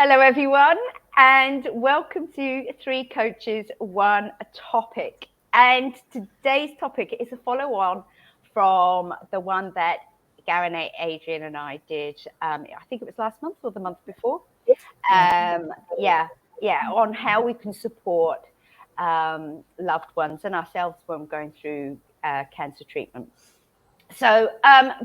Hello, everyone, and welcome to Three Coaches, One Topic. And today's topic is a follow-on from the one that Garineh, Adrienne, and I did. I think it was last month or the month before. On how we can support loved ones and ourselves when going through cancer treatment. So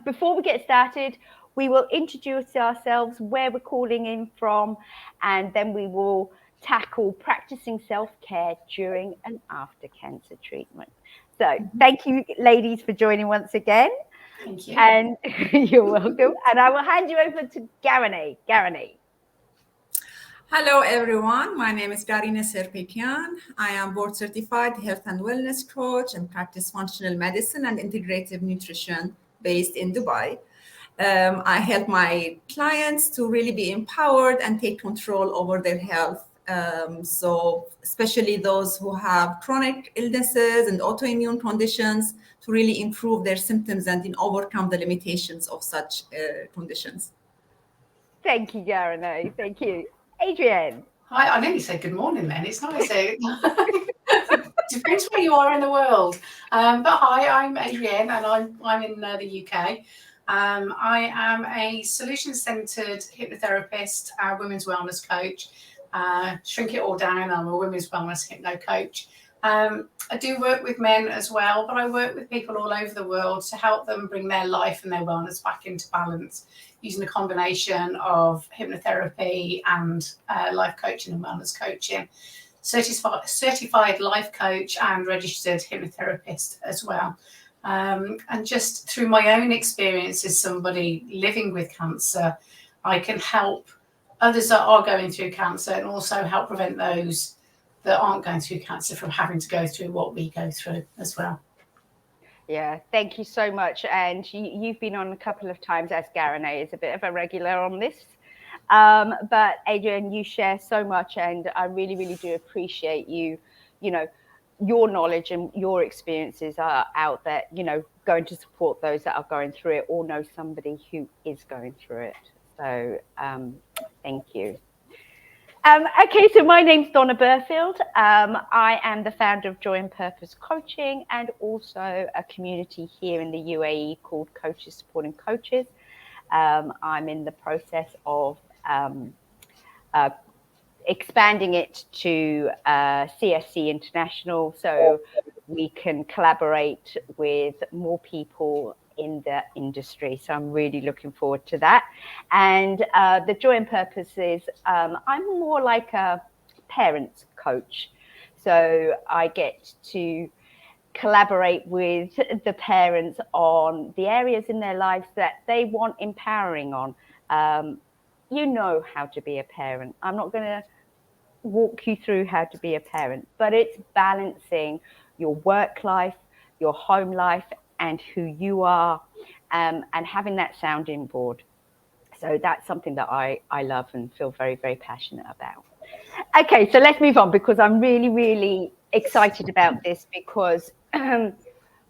before we get started, we will introduce ourselves, where we're calling in from, and then we will tackle practicing self-care during and after cancer treatment. So thank you, ladies, for joining once again. Thank you. And you're welcome. And I will hand you over to Garineh. Garineh. Hello, everyone. My name is Garineh Serpekian. I am board certified health and wellness coach and practice functional medicine and integrative nutrition based in Dubai. I help my clients to really be empowered and take control over their health. So especially those who have chronic illnesses and autoimmune conditions, to really improve their symptoms and overcome the limitations of such conditions. Thank you, Garineh. Thank you. Adrienne. Hi, I nearly said good morning then. It's nice. Depends where you are in the world. But hi, I'm Adrienne and I'm in the UK. I am a solution-centered hypnotherapist, women's wellness coach. Shrink it all down, I'm a women's wellness hypno coach. I do work with men as well, but I work with people all over the world to help them bring their life and their wellness back into balance using a combination of hypnotherapy and life coaching and wellness coaching. Certified life coach and registered hypnotherapist as well. And just through my own experience as somebody living with cancer, I can help others that are going through cancer and also help prevent those that aren't going through cancer from having to go through what we go through as well. Yeah, thank you so much. And you've been on a couple of times, as Garineh is a bit of a regular on this. But Adrienne, you share so much, and I really, really do appreciate you. Your knowledge and your experiences are out there, going to support those that are going through it or know somebody who is going through it. So thank you. Okay, so my name's Donna Burfield. I am the founder of Joy and Purpose Coaching and also a community here in the UAE called Coaches Supporting Coaches. I'm in the process of expanding it to CSC International so we can collaborate with more people in the industry. So I'm really looking forward to that. And the Joy and Purpose is I'm more like a parents coach. So I get to collaborate with the parents on the areas in their lives that they want empowering on. You know how to be a parent. I'm not going to walk you through how to be a parent, but it's balancing your work life, your home life, and who you are, and having that sounding board. So that's something that I love and feel very, very passionate about. Okay, so let's move on because I'm really, really excited about this because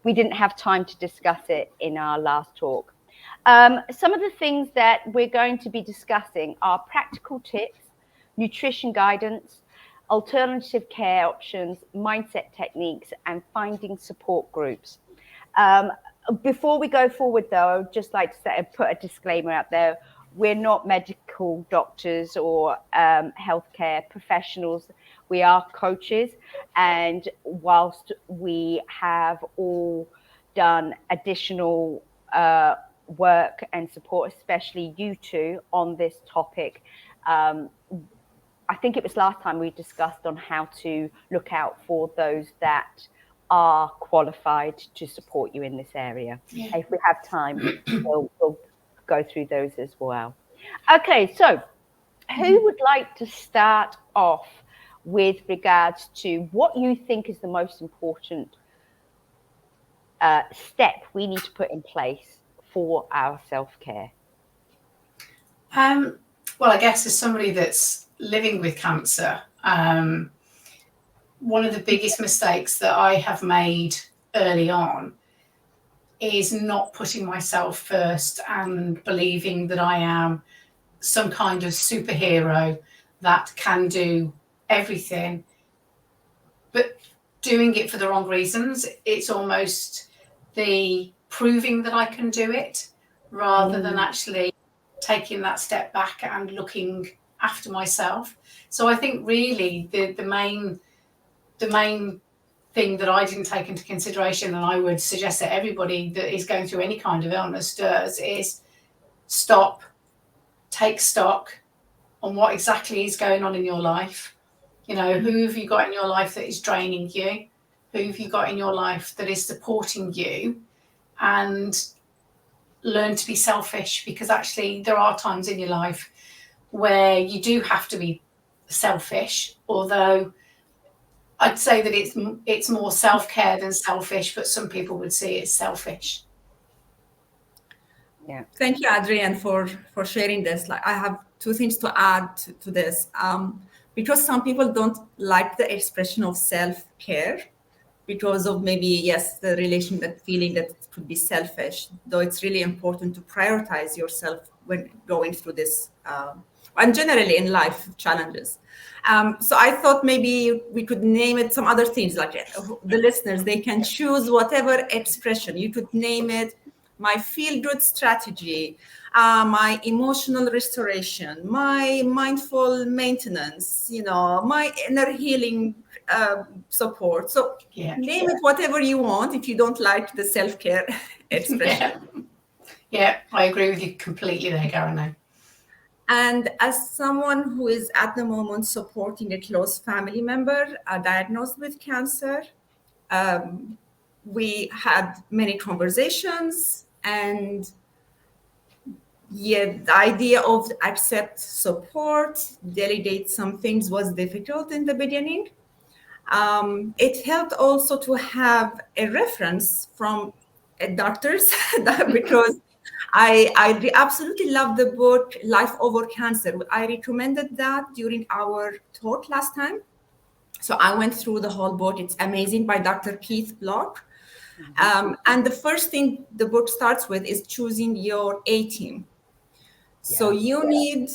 we didn't have time to discuss it in our last talk. Some of the things that we're going to be discussing are practical tips, nutrition guidance, alternative care options, mindset techniques, and finding support groups. Before we go forward, though, I'd just like to put a disclaimer out there. We're not medical doctors or healthcare professionals. We are coaches. And whilst we have all done additional work and support, especially you two, on this topic, I think it was last time we discussed on how to look out for those that are qualified to support you in this area. Yeah. If we have time, we'll go through those as well. Okay, so who would like to start off with regards to what you think is the most important step we need to put in place for our self-care? Well, I guess as somebody that's living with cancer, one of the biggest mistakes that I have made early on is not putting myself first and believing that I am some kind of superhero that can do everything, but doing it for the wrong reasons. It's almost the proving that I can do it rather than actually taking that step back and looking after myself. So I think really the main thing that I didn't take into consideration, and I would suggest that everybody that is going through any kind of illness does, is stop, take stock on what exactly is going on in your life. You know, who have you got in your life that is draining you? Who have you got in your life that is supporting you? And learn to be selfish, because actually there are times in your life where you do have to be selfish, although I'd say that it's more self-care than selfish, but some people would see it as selfish. Yeah. Thank you, Adrienne, for sharing this. Like, I have two things to add to this. Because some people don't like the expression of self-care because of maybe, yes, the relation, that feeling that it could be selfish, though it's really important to prioritize yourself when going through this, and generally in life challenges. So I thought maybe we could name it some other things, like the listeners, they can choose whatever expression. You could name it my feel-good strategy, my emotional restoration, my mindful maintenance, my inner healing support. So name it whatever you want if you don't like the self-care expression. Yeah, I agree with you completely there, Garineh. And as someone who is at the moment supporting a close family member diagnosed with cancer, we had many conversations, and the idea of accept support, delegate some things was difficult in the beginning. It helped also to have a reference from doctors because I absolutely love the book Life Over Cancer. I recommended that during our talk last time. So I went through the whole book. It's amazing, by Dr. Keith Block. And the first thing the book starts with is choosing your A-team. So you need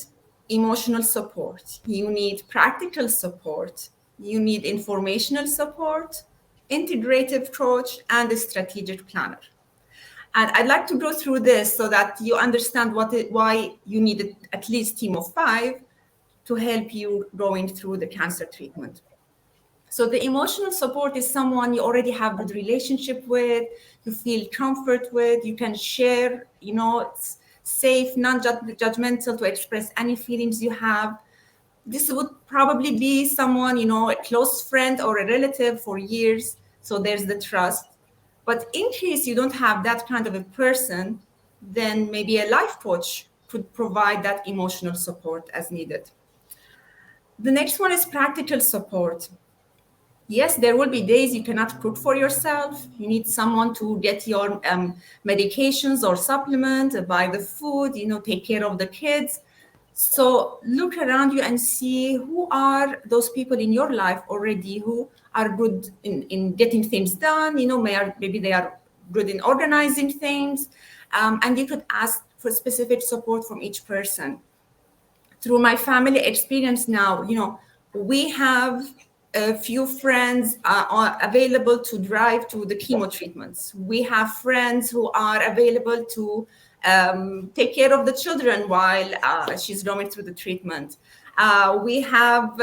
emotional support. You need practical support. You need informational support, integrative coach, and a strategic planner. And I'd like to go through this so that you understand why you need at least team of 5 to help you going through the cancer treatment. So the emotional support is someone you already have good relationship with, you feel comfort with, you can share, it's safe, non-judgmental to express any feelings you have. This would probably be someone, a close friend or a relative for years. So there's the trust. But in case you don't have that kind of a person, then maybe a life coach could provide that emotional support as needed. The next one is practical support. Yes, there will be days you cannot cook for yourself. You need someone to get your medications or supplement, buy the food, take care of the kids. So look around you and see who are those people in your life already who are good in getting things done. Maybe they are good in organizing things. And you could ask for specific support from each person. Through my family experience now, we have a few friends are available to drive to the chemo treatments. We have friends who are available to take care of the children while she's going through the treatment. We have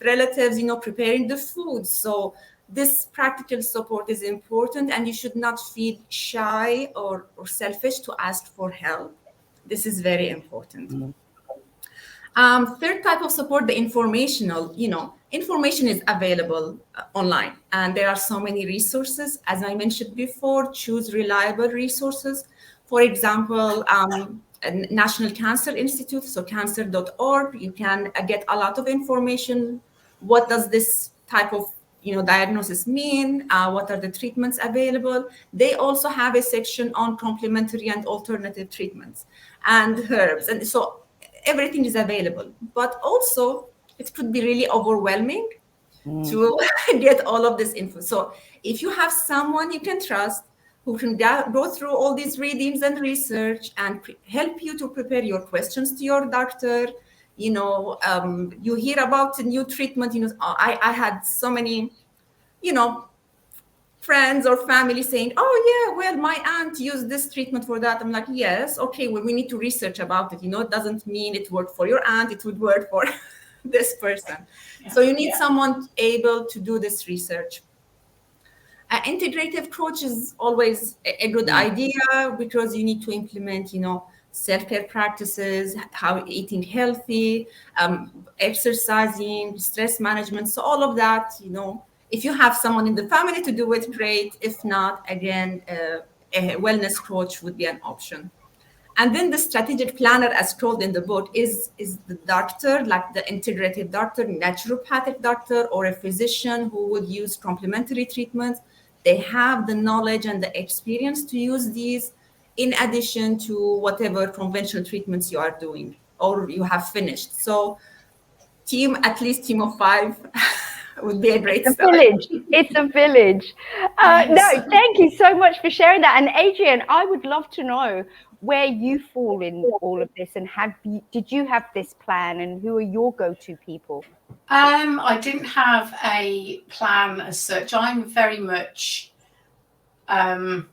relatives, preparing the food. So this practical support is important, and you should not feel shy or selfish to ask for help. This is very important. Mm-hmm. Third type of support, the informational, information is available online, and there are so many resources. As I mentioned before, choose reliable resources. For example, National Cancer Institute, so cancer.org, you can get a lot of information. What does this type of diagnosis mean? What are the treatments available? They also have a section on complementary and alternative treatments and herbs. And so everything is available, but also it could be really overwhelming to get all of this info. So if you have someone you can trust who can go through all these readings and research and help you to prepare your questions to your doctor, You hear about a new treatment. I had so many, friends or family saying, oh yeah, well, my aunt used this treatment for that. I'm like, yes, okay, well, we need to research about it. It doesn't mean it worked for your aunt, it would work for this person. So you need someone able to do this research. An integrative approach is always a good idea, because you need to implement, self-care practices, how eating healthy, exercising, stress management. So all of that, if you have someone in the family to do it, great. If not, again, a wellness coach would be an option. And then the strategic planner, as told in the book, is the doctor, like the integrative doctor, naturopathic doctor, or a physician who would use complementary treatments. They have the knowledge and the experience to use these in addition to whatever conventional treatments you are doing or you have finished. So at least team of 5 would be a great start. It's a village. No, thank you so much for sharing that. And Adrienne, I would love to know where you fall in all of this, and did you have this plan, and who are your go-to people? I didn't have a plan as such. I'm very much, I'll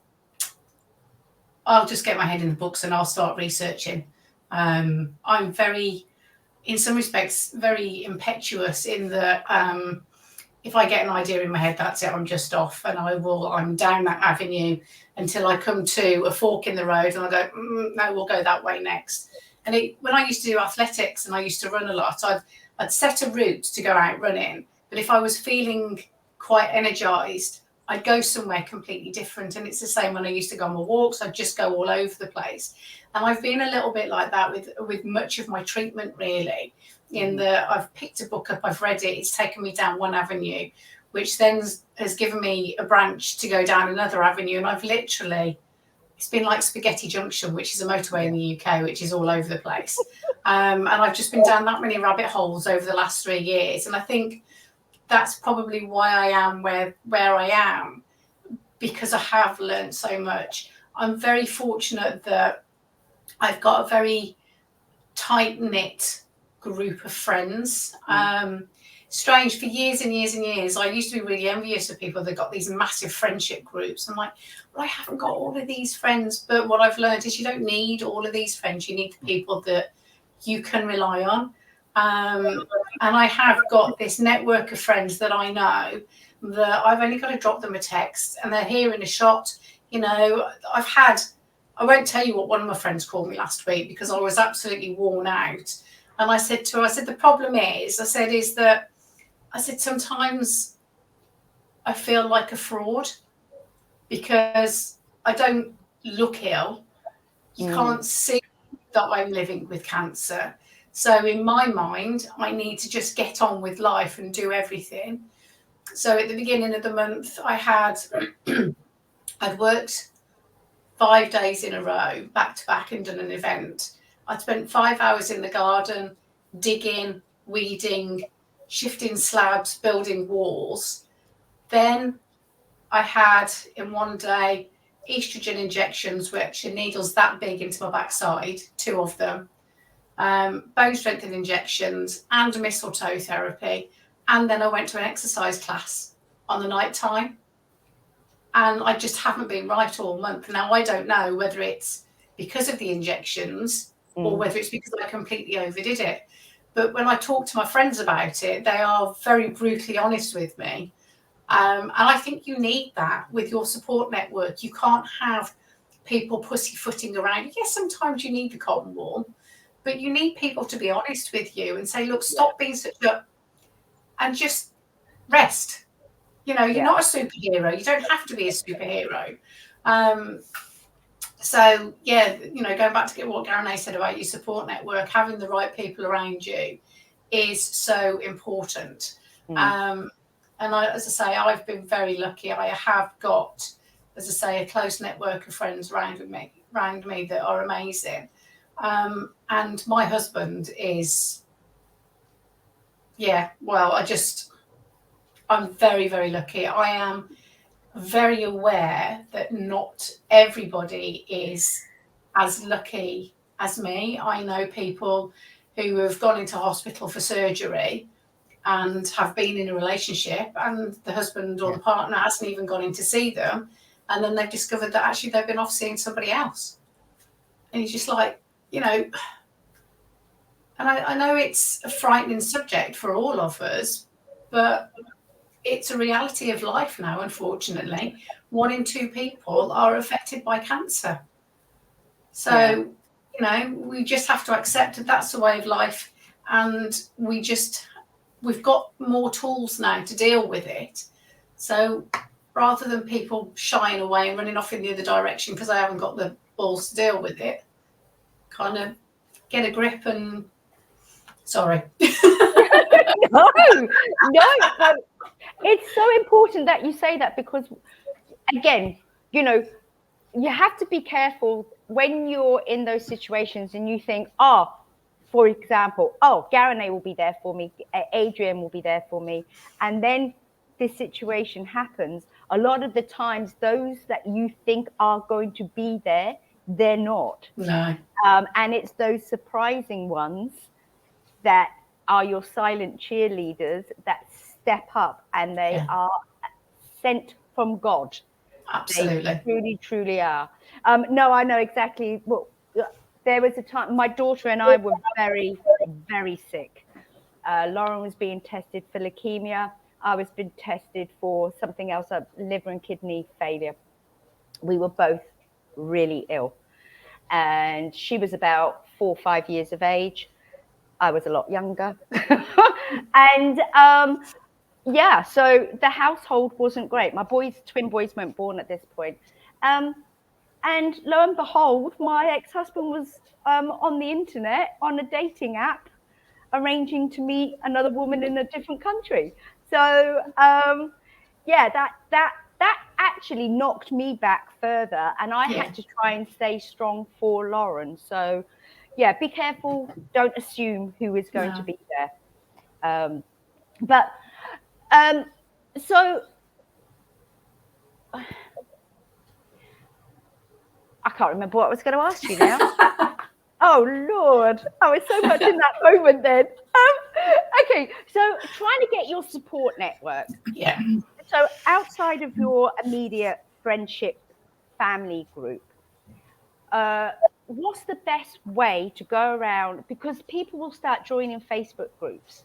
just get my head in the books and I'll start researching. I'm very, in some respects, very impetuous in that if I get an idea in my head, that's it, I'm just off, and I'm down that avenue until I come to a fork in the road and I go, no, we'll go that way next. And when I used to do athletics and I used to run a lot, I'd set a route to go out running, but if I was feeling quite energized, I'd go somewhere completely different. And it's the same when I used to go on my walks, I'd just go all over the place. And I've been a little bit like that with much of my treatment, really, in that I've picked a book up, I've read it, it's taken me down one avenue, which then has given me a branch to go down another avenue. And it's been like Spaghetti Junction, which is a motorway in the UK, which is all over the place. And I've just been down that many rabbit holes over the last 3 years. And I think that's probably why I am where I am, because I have learned so much. I'm very fortunate that I've got a very tight-knit group of friends. Strange, for years and years and years, I used to be really envious of people that got these massive friendship groups. I'm like, well, I haven't got all of these friends. But what I've learned is you don't need all of these friends. You need the people that you can rely on. And I have got this network of friends that I know that I've only got to drop them a text and they're here in a shot. I won't tell you what one of my friends called me last week because I was absolutely worn out. And I said to her, the problem is, sometimes I feel like a fraud because I don't look ill. You can't see that I'm living with cancer. So in my mind, I need to just get on with life and do everything. So at the beginning of the month, I'd worked 5 days in a row, back to back, and done an event. I'd spent 5 hours in the garden, digging, weeding, shifting slabs, building walls. Then I had, in one day, estrogen injections, which are needles that big into my backside, 2 of them, bone strengthening injections and mistletoe therapy. And then I went to an exercise class on the night time. And I just haven't been right all month. Now, I don't know whether it's because of the injections or whether it's because I completely overdid it. But when I talk to my friends about it, they are very brutally honest with me. And I think you need that with your support network. You can't have people pussyfooting around. Yes, sometimes you need the cotton wool, but you need people to be honest with you and say, look, stop being such a... and just rest. You're not a superhero. You don't have to be a superhero. So, going back to what Garineh said about your support network, having the right people around you is so important. And as I say, I've been very lucky. I have got, as I say, a close network of friends around me that are amazing. And my husband is, I'm very, very lucky. I am very aware that not everybody is as lucky as me. I know people who have gone into hospital for surgery and have been in a relationship, and the husband or the partner hasn't even gone in to see them, and then they've discovered that actually they've been off seeing somebody else. And he's just like, you know, and I know it's a frightening subject for all of us, but it's a reality of life now, unfortunately. 1 in 2 people are affected by cancer. So, you know, we just have to accept that that's the way of life, and we've got more tools now to deal with it. So rather than people shying away and running off in the other direction because they haven't got the balls to deal with it, kind of get a grip and sorry. No, it's so important that you say that, because again, you know, you have to be careful when you're in those situations and you think, oh, for example, oh, Garineh will be there for me, Adrienne will be there for me, and then this situation happens. A lot of the times, those that you think are going to be there, they're not. No. And it's those surprising ones that are your silent cheerleaders that step up, and they are sent from God. Absolutely. They truly, truly are. No, I know exactly. Well, there was a time my daughter and I were very, very sick. Lauren was being tested for leukemia. I was being tested for something else, liver and kidney failure. We were both really ill. And she was about 4 or 5 years of age. I was a lot younger. And so the household wasn't great. My twin boys weren't born at this point. And lo and behold, my ex-husband was on the internet on a dating app, arranging to meet another woman in a different country. So that actually knocked me back further, and I had to try and stay strong for Lauren. So be careful. Don't assume who is going to be there. So I can't remember what I was going to ask you now. Oh, Lord. I was so much in that moment then. Okay, so trying to get your support network. Yeah. So outside of your immediate friendship family group, what's the best way to go around? Because people will start joining Facebook groups.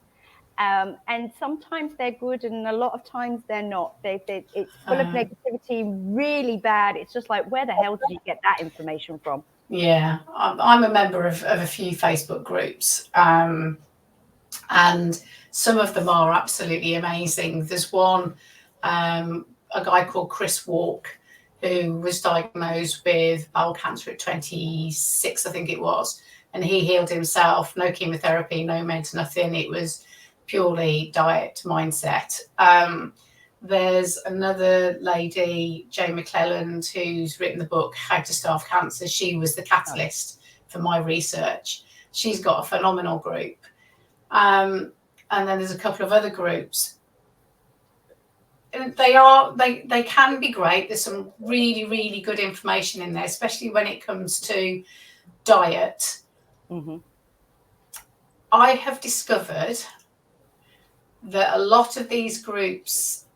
And sometimes they're good, and a lot of times they're not. It's full of negativity, really bad. It's just like, where the hell did you get that information from? Yeah, I'm a member of a few Facebook groups, and some of them are absolutely amazing. There's one, a guy called Chris Walk, who was diagnosed with bowel cancer at 26, I think it was, and he healed himself. No chemotherapy, no meds, nothing. It was purely diet, mindset. There's another lady, Jo McClelland, who's written the book How to Starve Cancer. She was the catalyst for my research. She's got a phenomenal group. And then there's a couple of other groups. And they can be great. There's some really, really good information in there, especially when it comes to diet. Mm-hmm. I have discovered that a lot of these groups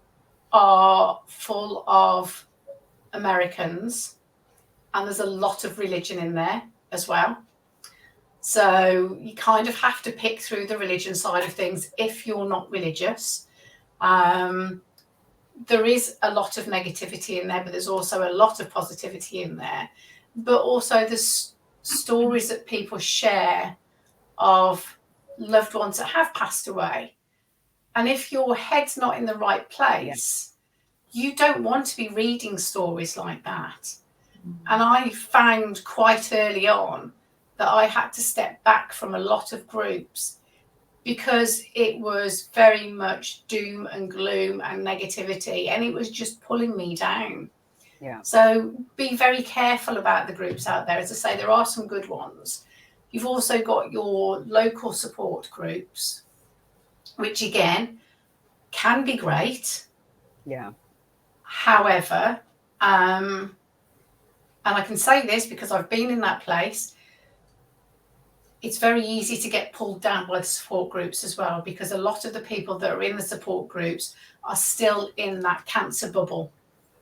are full of Americans, and there's a lot of religion in there as well. So you kind of have to pick through the religion side of things if you're not religious. There is a lot of negativity in there, but there's also a lot of positivity in there. But also there's stories that people share of loved ones that have passed away. And if your head's not in the right place, you don't want to be reading stories like that. And I found quite early on that I had to step back from a lot of groups because it was very much doom and gloom and negativity, and it was just pulling me down. Yeah. So be very careful about the groups out there. As I say, there are some good ones. You've also got your local support groups, which again can be great. Yeah. However, and I can say this because I've been in that place, it's very easy to get pulled down by the support groups as well, because a lot of the people that are in the support groups are still in that cancer bubble.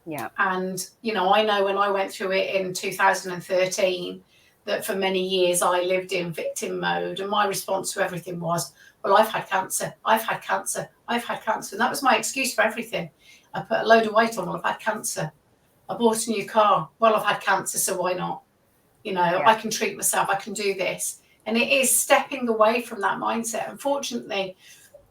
Yeah. And, you know, I know when I went through it in 2013, that for many years I lived in victim mode, and my response to everything was, well, I've had cancer, I've had cancer, I've had cancer. And that was my excuse for everything. I put a load of weight on, well, I've had cancer. I bought a new car, well, I've had cancer, so why not? You know, Yeah. I can treat myself, I can do this. And it is stepping away from that mindset. Unfortunately,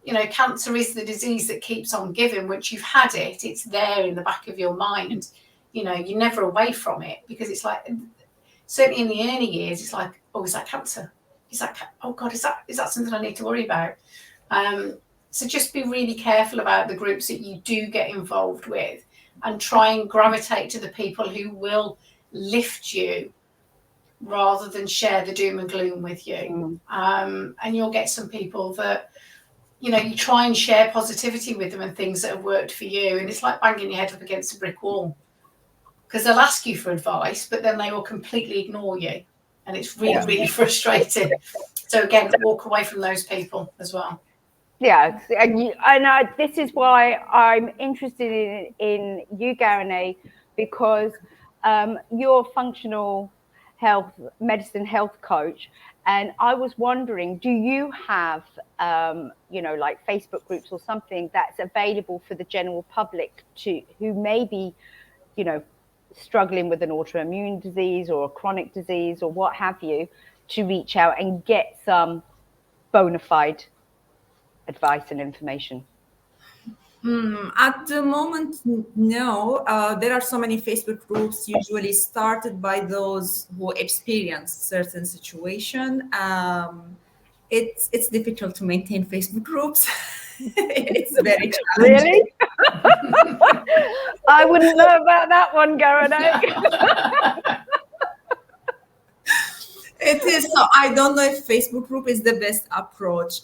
you know, cancer is the disease that keeps on giving. Once you've had it, it's there in the back of your mind. You know, you're never away from it, because it's like, certainly in the early years, it's like, oh, is that cancer? Is that, oh God, is that something I need to worry about? So just be really careful about the groups that you do get involved with, and try and gravitate to the people who will lift you rather than share the doom and gloom with you. And you'll get some people that, you know, you try and share positivity with them and things that have worked for you. And it's like banging your head up against a brick wall, because they'll ask you for advice, but then they will completely ignore you. And it's really, really frustrating. So again, walk away from those people as well. Yeah, and this is why I'm interested in you, Garineh, because you're a functional medicine health coach, and I was wondering, do you have you know, like Facebook groups or something that's available for the general public who may be, you know, struggling with an autoimmune disease or a chronic disease or what have you, to reach out and get some bona fide advice and information? At the moment, no. There are so many Facebook groups, usually started by those who experience certain situation. It's difficult to maintain Facebook groups. It's very challenging. Really? I wouldn't know about that one, Garineh. It is. So I don't know if Facebook group is the best approach.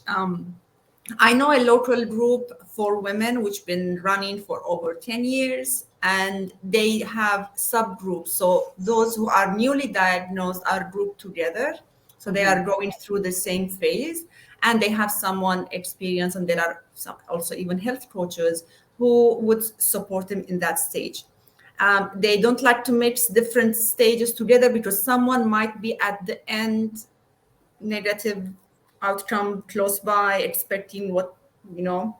I know a local group for women which been running for over 10 years, and they have subgroups. So those who are newly diagnosed are grouped together. So they are going through the same phase, and they have someone experienced, and there are some also even health coaches who would support them in that stage. They don't like to mix different stages together, because someone might be at the end, negative outcome close by, expecting what, you know,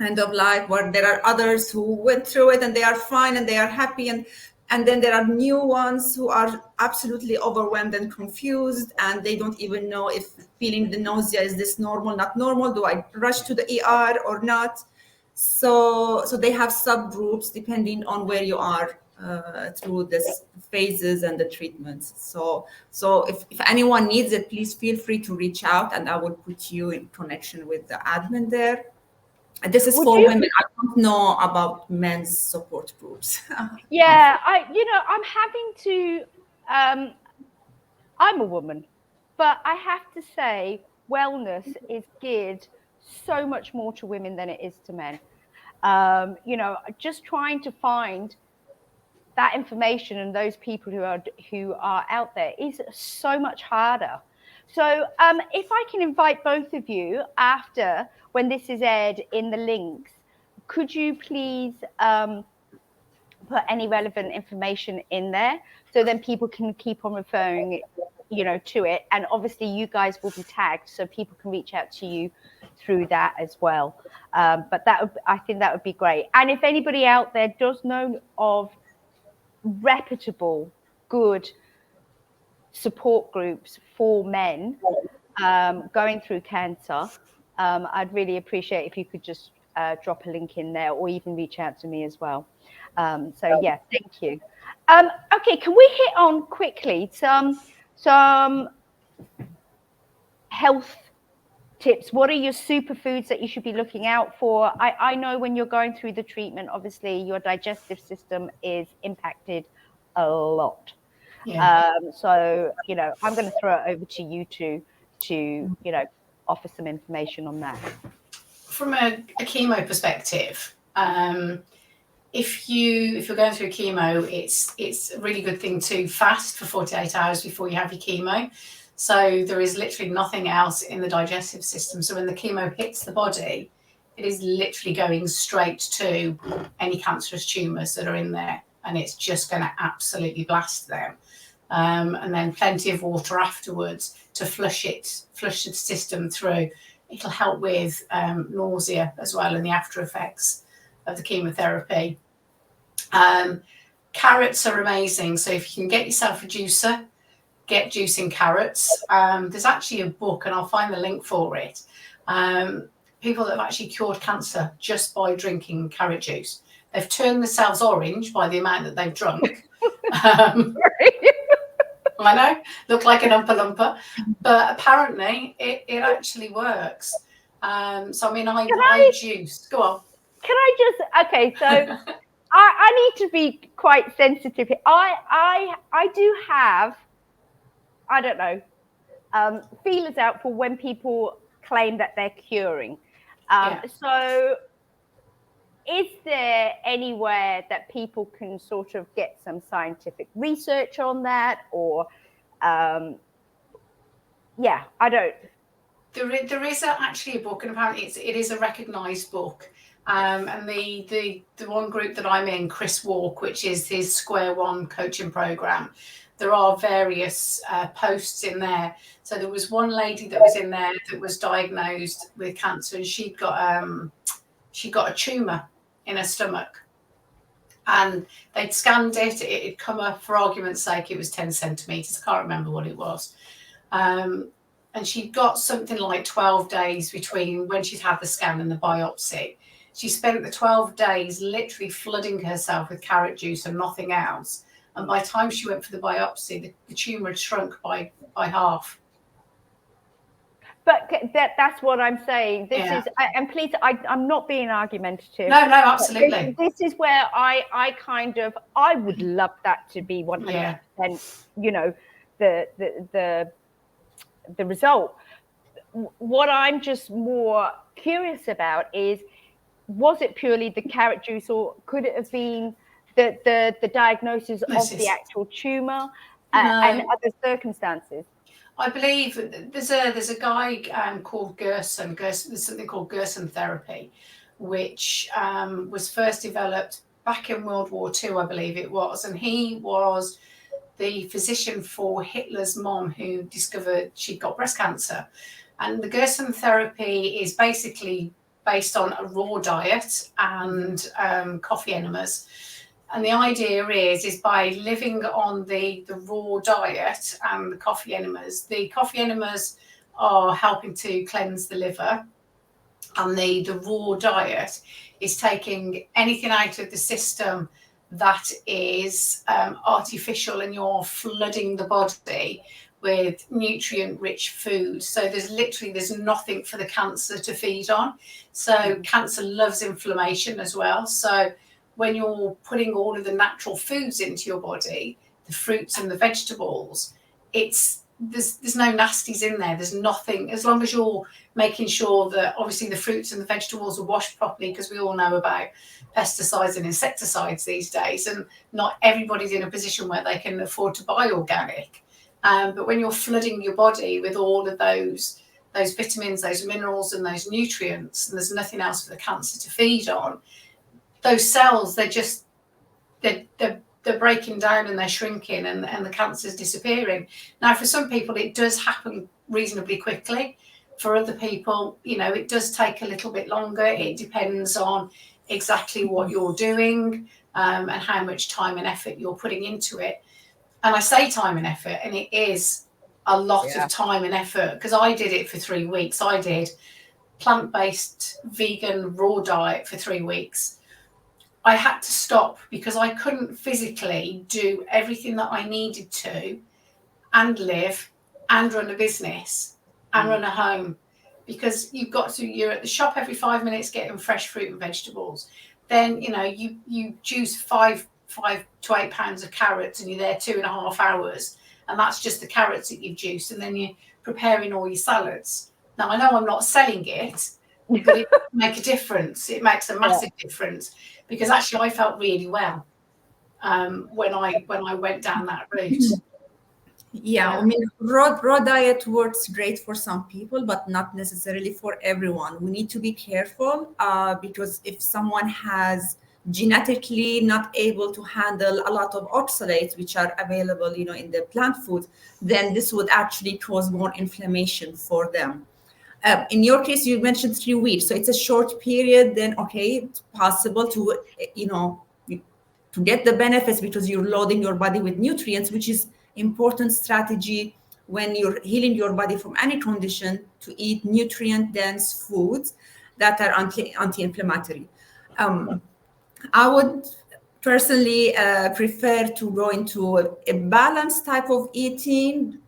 end of life, where there are others who went through it and they are fine and they are happy, and then there are new ones who are absolutely overwhelmed and confused, and they don't even know if feeling the nausea, is this normal, not normal, do I rush to the ER or not? So they have subgroups depending on where you are through this phases and the treatments. So if anyone needs it, please feel free to reach out, and I will put you in connection with the admin there. And this is for women. I don't know about men's support groups. Yeah, I'm having to. I'm a woman, but I have to say, wellness is geared so much more to women than it is to men. You know, just trying to find that information and those people who are out there is so much harder. So if I can invite both of you after, when this is aired, in the links, could you please put any relevant information in there, so then people can keep on referring, you know, to it. And obviously you guys will be tagged, so people can reach out to you through that as well. But I think that would be great. And if anybody out there does know of reputable, good support groups for men going through cancer, I'd really appreciate if you could just drop a link in there, or even reach out to me as well. So yeah, thank you. Okay, can we hit on quickly some health tips? What are your superfoods that you should be looking out for? I know when you're going through the treatment, obviously your digestive system is impacted a lot. Yeah. So, you know, I'm going to throw it over to you two to, you know, offer some information on that. From a chemo perspective, if you're going through chemo, it's a really good thing to fast for 48 hours before you have your chemo. So there is literally nothing else in the digestive system. So when the chemo hits the body, it is literally going straight to any cancerous tumours that are in there, and it's just going to absolutely blast them. And then plenty of water afterwards to flush the system through. It'll help with nausea as well and the after effects of the chemotherapy. Carrots are amazing. So if you can get yourself a juicer, get juicing carrots. There's actually a book, and I'll find the link for it. People that have actually cured cancer just by drinking carrot juice. They've turned themselves orange by the amount that they've drunk. I know, look like an umpa-lumpa, but apparently it actually works. So I mean, I juice. Go on. Can I just, okay, so I need to be quite sensitive here. I do have, I don't know, feelers out for when people claim that they're curing. So is there anywhere that people can sort of get some scientific research on that, or I don't. There is actually a book, and apparently it is a recognised book. And the one group that I'm in, Chris Walk, which is his Square One coaching program, there are various posts in there. So there was one lady that was in there that was diagnosed with cancer, and she got a tumour in her stomach, and they'd scanned it. It had come up, for argument's sake, it was 10 centimetres. I can't remember what it was. And she'd got something like 12 days between when she'd had the scan and the biopsy. She spent the 12 days literally flooding herself with carrot juice and nothing else. And by the time she went for the biopsy, the tumour had shrunk by half. But that's what I'm saying. This is, and please, I'm not being argumentative. No, absolutely. This is where I would love that to be 100%, the result. What I'm just more curious about is, was it purely the carrot juice, or could it have been the diagnosis of the actual tumour and other circumstances? I believe there's a guy called Gerson. There's something called Gerson therapy, which was first developed back in World War II, I believe it was, and he was the physician for Hitler's mom, who discovered she'd got breast cancer. And the Gerson therapy is basically based on a raw diet and coffee enemas. And the idea is by living on the raw diet and the coffee enemas are helping to cleanse the liver, and the raw diet is taking anything out of the system that is artificial, and you're flooding the body with nutrient-rich food. So there's nothing for the cancer to feed on. So cancer loves inflammation as well. So when you're putting all of the natural foods into your body, the fruits and the vegetables, there's no nasties in there. There's nothing, as long as you're making sure that obviously the fruits and the vegetables are washed properly, because we all know about pesticides and insecticides these days, and not everybody's in a position where they can afford to buy organic. But when you're flooding your body with all of those vitamins, those minerals and those nutrients, and there's nothing else for the cancer to feed on, those cells, they're breaking down and they're shrinking, and the cancer's disappearing. Now, for some people, it does happen reasonably quickly. For other people, it does take a little bit longer. It depends on exactly what you're doing and how much time and effort you're putting into it. And I say time and effort, and it is a lot of time and effort, because I did it for 3 weeks. I did plant-based vegan raw diet for 3 weeks. I had to stop because I couldn't physically do everything that I needed to and live and run a business and run a home, because you're at the shop every 5 minutes getting fresh fruit and vegetables. Then, you juice 5 to 8 pounds of carrots, and you're there 2.5 hours, and that's just the carrots that you've juiced, and then you're preparing all your salads. Now, I know I'm not selling it, but it makes a difference. It makes a massive difference, because actually I felt really well when I went down that route. Yeah, I mean, raw diet works great for some people, but not necessarily for everyone. We need to be careful because if someone has genetically not able to handle a lot of oxalates, which are available, in the plant food, then this would actually cause more inflammation for them. In your case, you mentioned 3 weeks, so it's a short period. Then, okay, it's possible to, to get the benefits because you're loading your body with nutrients, which is important strategy when you're healing your body from any condition, to eat nutrient dense foods that are anti-inflammatory. I would personally prefer to go into a balanced type of eating,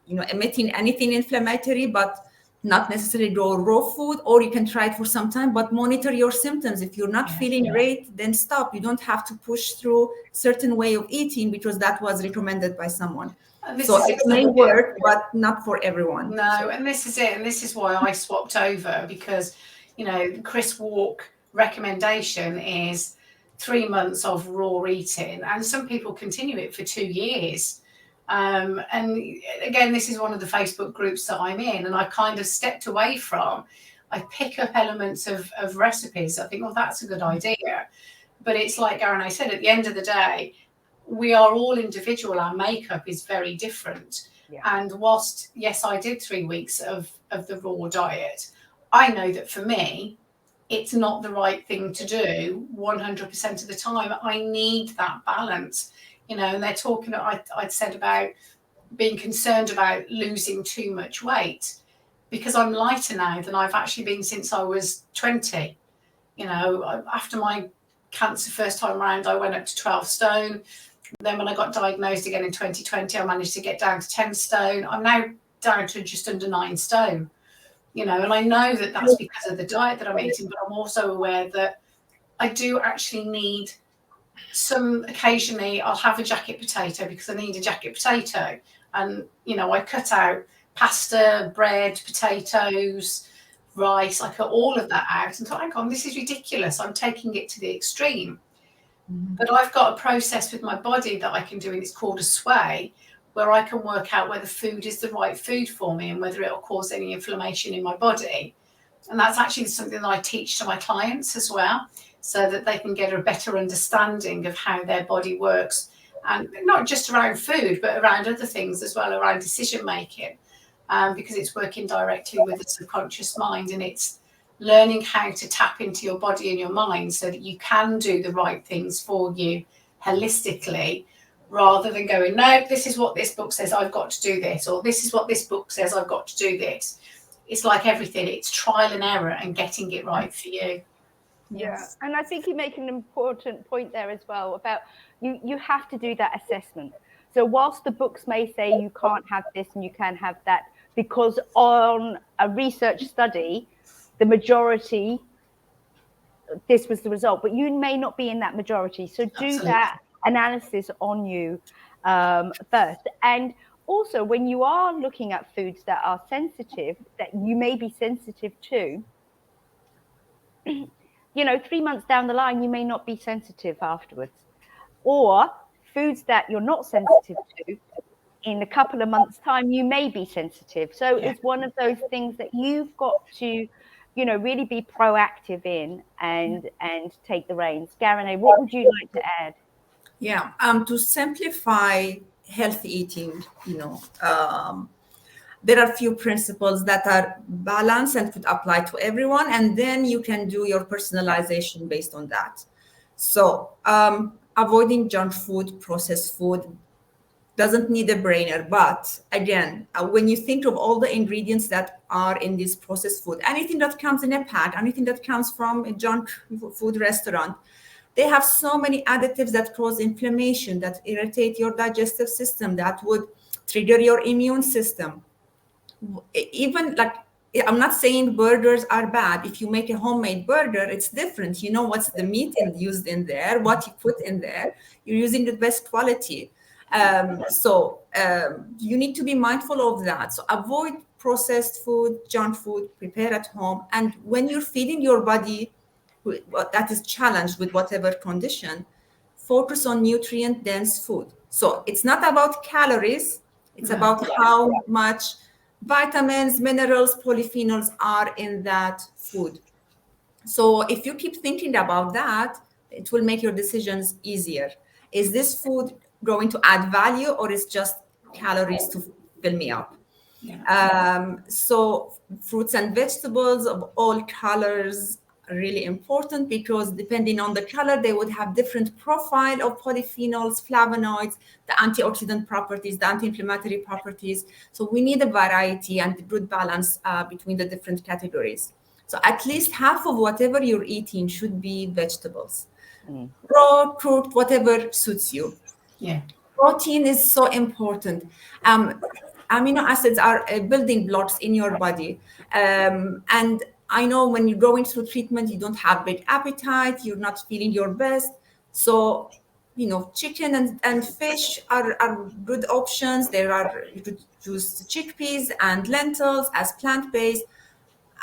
emitting anything inflammatory, but not necessarily go raw food, or you can try it for some time, but monitor your symptoms. If you're not feeling great, then stop. You don't have to push through certain way of eating because that was recommended by someone. So it may work, but not for everyone. No, and this is it. And this is why I swapped over, because, Chris Walk recommendation is 3 months of raw eating, and some people continue it for 2 years. And again, this is one of the Facebook groups that I'm in, and I kind of stepped away from. I pick up elements of recipes. I think, well, that's a good idea. But it's like Garineh said, at the end of the day, we are all individual. Our makeup is very different. Yeah. And whilst, yes, I did 3 weeks of the raw diet, I know that for me, it's not the right thing to do 100% of the time. I need that balance, and they're talking, I'd said about being concerned about losing too much weight, because I'm lighter now than I've actually been since I was 20. After my cancer first time around, I went up to 12 stone. Then when I got diagnosed again in 2020, I managed to get down to 10 stone. I'm now down to just under 9 stone, and I know that that's because of the diet that I'm eating, but I'm also aware that I do actually need occasionally I'll have a jacket potato because I need a jacket potato. And, I cut out pasta, bread, potatoes, rice. I cut all of that out and thought, hang on, this is ridiculous. I'm taking it to the extreme. But I've got a process with my body that I can do, and it's called a sway, where I can work out whether food is the right food for me and whether it'll cause any inflammation in my body. And that's actually something that I teach to my clients as well, so that they can get a better understanding of how their body works, and not just around food, but around other things as well, around decision making, because it's working directly with the subconscious mind, and it's learning how to tap into your body and your mind so that you can do the right things for you holistically, rather than going, no, this is what this book says, I've got to do this, or this is what this book says, I've got to do this. It's like everything, it's trial and error and getting it right for you. Yeah, and I think you make an important point there as well about you have to do that assessment. So whilst the books may say you can't have this and you can have that, because on a research study, the majority, this was the result, but you may not be in that majority. So do Absolutely. That analysis on you first. And also, when you are looking at foods that are sensitive, that you may be sensitive to, 3 months down the line, you may not be sensitive afterwards. Or foods that you're not sensitive to, in a couple of months' time, you may be sensitive. So It's one of those things that you've got to, really be proactive in and take the reins. Garineh, what would you like to add? Yeah, to simplify healthy eating, there are a few principles that are balanced and could apply to everyone, and then you can do your personalization based on that. So avoiding junk food, processed food, doesn't need a brainer. But again, when you think of all the ingredients that are in this processed food, anything that comes in a pack, anything that comes from a junk food restaurant, they have so many additives that cause inflammation, that irritate your digestive system, that would trigger your immune system. Even I'm not saying burgers are bad. If you make a homemade burger, it's different. You know what's the meat used in there, what you put in there. You're using the best quality. So you need to be mindful of that. So avoid processed food, junk food, prepare at home. And when you're feeding your body that is challenged with whatever condition, focus on nutrient-dense food. So it's not about calories. It's about how much vitamins, minerals, polyphenols are in that food. So if you keep thinking about that, it will make your decisions easier. Is this food going to add value, or is just calories to fill me up? So fruits and vegetables of all colors are really important, because depending on the color, they would have different profile of polyphenols, flavonoids, the antioxidant properties, the anti-inflammatory properties. So we need a variety and a good balance between the different categories. So at least half of whatever you're eating should be vegetables. Raw, cooked, whatever suits you. Yeah. Protein is so important. Amino acids are building blocks in your body. And I know when you're going through treatment, you don't have big appetite, you're not feeling your best. So, chicken and fish are good options. You could use chickpeas and lentils as plant-based.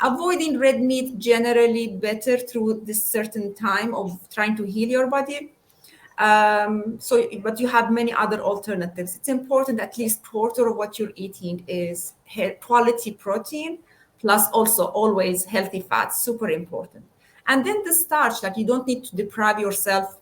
Avoiding red meat generally better through this certain time of trying to heal your body. But you have many other alternatives. It's important at least quarter of what you're eating is quality protein, plus also always healthy fats, super important. And then the starch, like you don't need to deprive yourself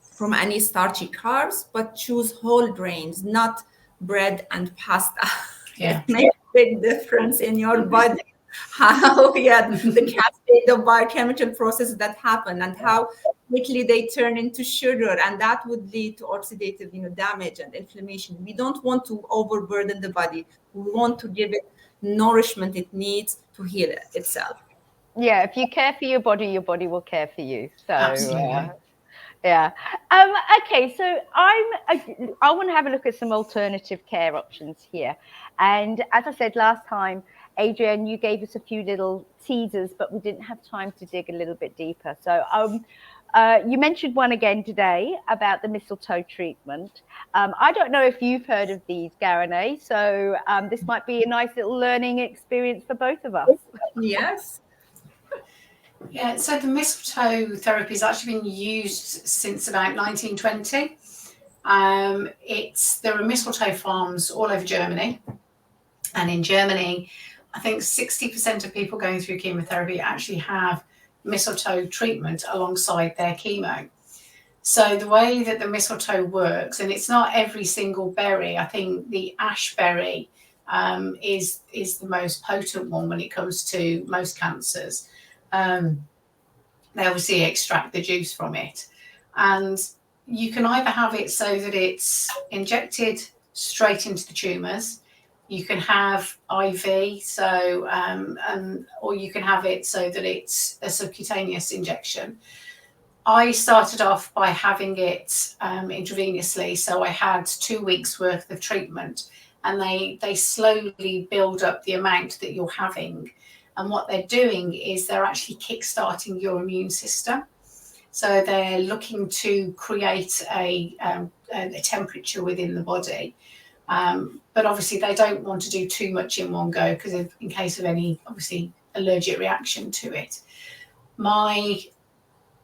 from any starchy carbs, but choose whole grains, not bread and pasta. Yeah. It makes a big difference in your body. How the cascade of biochemical processes that happen, and how quickly they turn into sugar, and that would lead to oxidative damage and inflammation. We don't want to overburden the body. We want to give it nourishment it needs to heal itself. Yeah, if you care for your body will care for you. So Absolutely. yeah. Okay, so I want to have a look at some alternative care options here. And as I said last time, Adrienne, you gave us a few little teasers, but we didn't have time to dig a little bit deeper. So you mentioned one again today about the mistletoe treatment. I don't know if you've heard of these, Garineh. So this might be a nice little learning experience for both of us. Yes. Yeah, so the mistletoe therapy has actually been used since about 1920. There are mistletoe farms all over Germany. And in Germany, I think 60% of people going through chemotherapy actually have mistletoe treatment alongside their chemo. So the way that the mistletoe works, and it's not every single berry, I think the ash berry is the most potent one when it comes to most cancers. They obviously extract the juice from it. And you can either have it so that it's injected straight into the tumours. You can have IV, or you can have it so that it's a subcutaneous injection. I started off by having it intravenously, so I had 2 weeks worth of treatment, and they slowly build up the amount that you're having. And what they're doing is they're actually kickstarting your immune system. So they're looking to create a temperature within the body. But obviously they don't want to do too much in one go, because in case of any obviously allergic reaction to it. My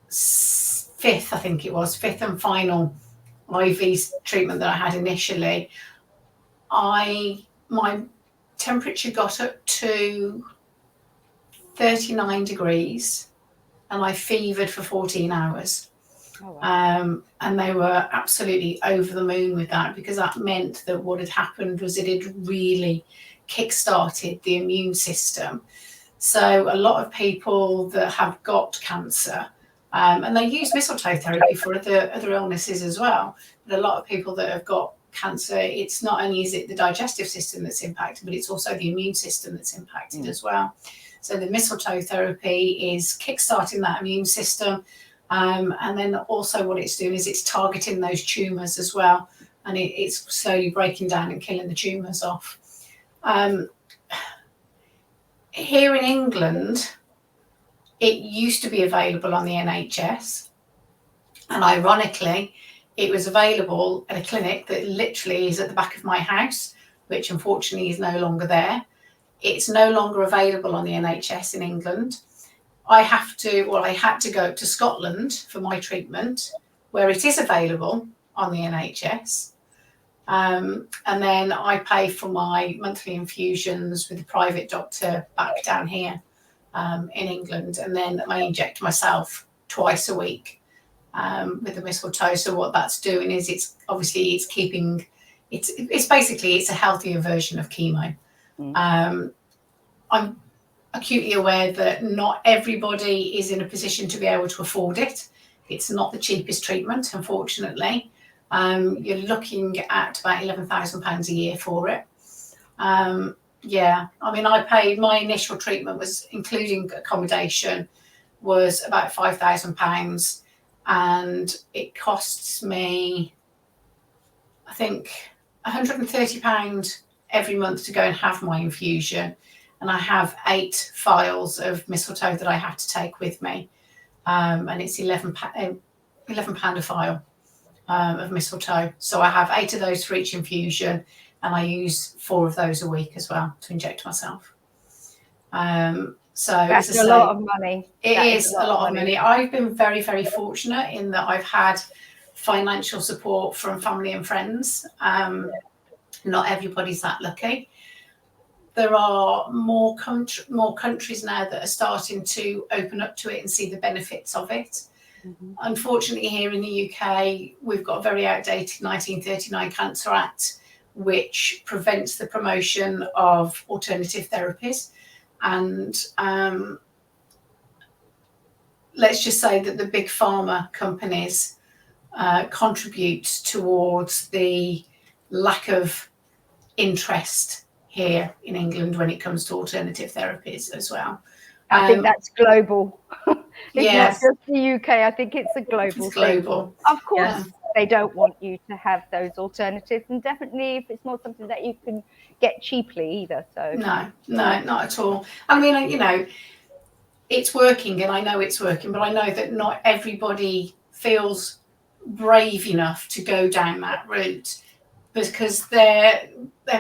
fifth and final IV treatment that I had initially, my temperature got up to 39 degrees and I fevered for 14 hours. Oh, wow. And they were absolutely over the moon with that, because that meant that what had happened was it had really kick-started the immune system. So a lot of people that have got cancer, and they use mistletoe therapy for other illnesses as well, but a lot of people that have got cancer, it's not only is it the digestive system that's impacted, but it's also the immune system that's impacted as well. So the mistletoe therapy is kickstarting that immune system, and then also what it's doing is it's targeting those tumours as well, and it's slowly breaking down and killing the tumours off. Here in England, it used to be available on the NHS, and ironically, it was available at a clinic that literally is at the back of my house, which unfortunately is no longer there. It's no longer available on the NHS in England. I had to go to Scotland for my treatment, where it is available on the NHS. And then I pay for my monthly infusions with a private doctor back down here in England. And then I inject myself twice a week with the mistletoe. So what that's doing is it's keeping, it's basically, it's a healthier version of chemo. I'm acutely aware that not everybody is in a position to be able to afford it. It's not the cheapest treatment, unfortunately. You're looking at about £11,000 a year for it. Yeah, I mean, I paid, my initial treatment was, including accommodation, was about £5,000, and it costs me, I think, £130 every month to go and have my infusion. And I have 8 files of mistletoe that I have to take with me. And it's £11 a file of mistletoe. So I have 8 of those for each infusion, and I use 4 of those a week as well to inject myself. So that's a lot of money. It is a lot of money. I've been very, very fortunate in that I've had financial support from family and friends. Not everybody's that lucky. There are more countries now that are starting to open up to it and see the benefits of it. Unfortunately, here in the UK, we've got a very outdated 1939 Cancer Act, which prevents the promotion of alternative therapies. And let's just say that the big pharma companies contribute towards the lack of interest here in England when it comes to alternative therapies as well. I think that's global. It's not Yes. just the UK. I think it's a global It's global. thing. Of course, they don't want you to have those alternatives, and definitely if it's not something that you can get cheaply either. So No, not at all. I mean, you know, it's working, and I know it's working, but I know that not everybody feels brave enough to go down that route, because they're